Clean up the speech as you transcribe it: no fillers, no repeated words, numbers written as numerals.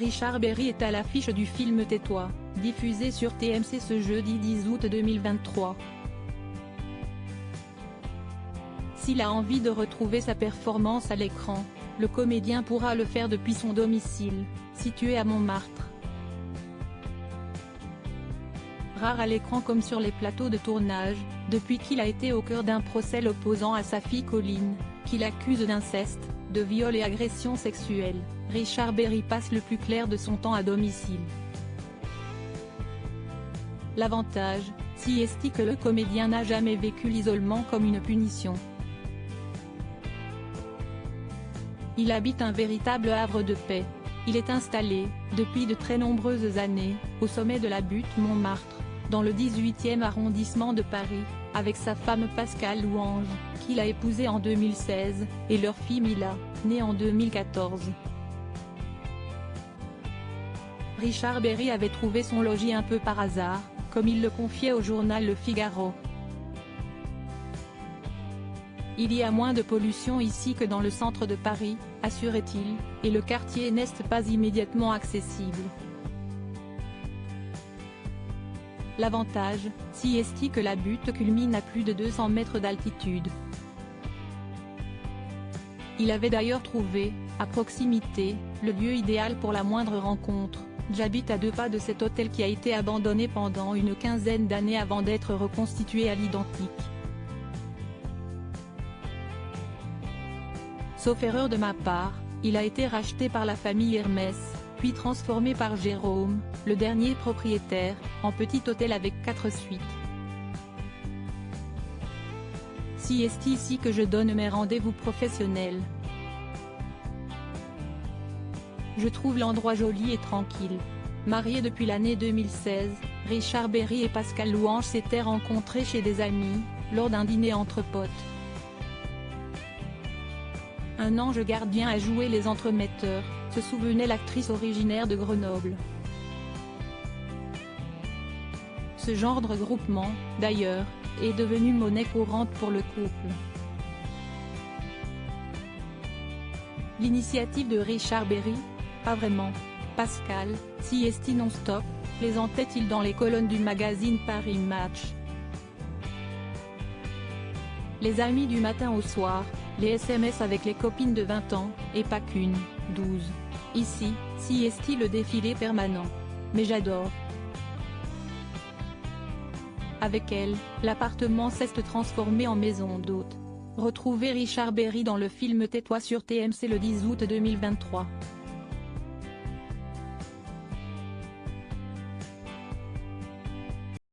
Richard Berry est à l'affiche du film Tais-toi, diffusé sur TMC ce jeudi 10 août 2023. S'il a envie de retrouver sa performance à l'écran, le comédien pourra le faire depuis son domicile, situé à Montmartre. Rare à l'écran comme sur les plateaux de tournage, depuis qu'il a été au cœur d'un procès l'opposant à sa fille Colline, qu'il accuse d'inceste, de viol et agression sexuelle, Richard Berry passe le plus clair de son temps à domicile. L'avantage, si est que le comédien n'a jamais vécu l'isolement comme une punition. Il habite un véritable havre de paix. Il est installé, depuis de très nombreuses années, au sommet de la butte Montmartre, dans le 18e arrondissement de Paris, avec sa femme Pascale Louange, qu'il a épousée en 2016, et leur fille Mila, née en 2014. Richard Berry avait trouvé son logis un peu par hasard, comme il le confiait au journal Le Figaro. Il y a moins de pollution ici que dans le centre de Paris, assurait-il, et le quartier n'est pas immédiatement accessible. L'avantage, si est que la butte culmine à plus de 200 mètres d'altitude. Il avait d'ailleurs trouvé, à proximité, le lieu idéal pour la moindre rencontre. J'habite à 2 pas de cet hôtel qui a été abandonné pendant une quinzaine d'années avant d'être reconstitué à l'identique. Sauf erreur de ma part, il a été racheté par la famille Hermès, puis transformé par Jérôme, le dernier propriétaire, en petit hôtel avec 4 suites. Si est ici que je donne mes rendez-vous professionnels. Je trouve l'endroit joli et tranquille. Marié depuis l'année 2016, Richard Berry et Pascale Louange s'étaient rencontrés chez des amis, lors d'un dîner entre potes. Un ange gardien a joué les entremetteurs, se souvenait l'actrice originaire de Grenoble. Ce genre de regroupement, d'ailleurs, est devenu monnaie courante pour le couple. L'initiative de Richard Berry? Pas vraiment. Pascal, si est non-stop, plaisantait-il dans les colonnes du magazine Paris Match. Les amis du matin au soir, les SMS avec les copines de 20 ans, et pas qu'une, 12. Ici, si est le défilé permanent. Mais j'adore. Avec elle, l'appartement s'est transformé en maison d'hôte. Retrouvez Richard Berry dans le film Tais-toi sur TMC le 10 août 2023.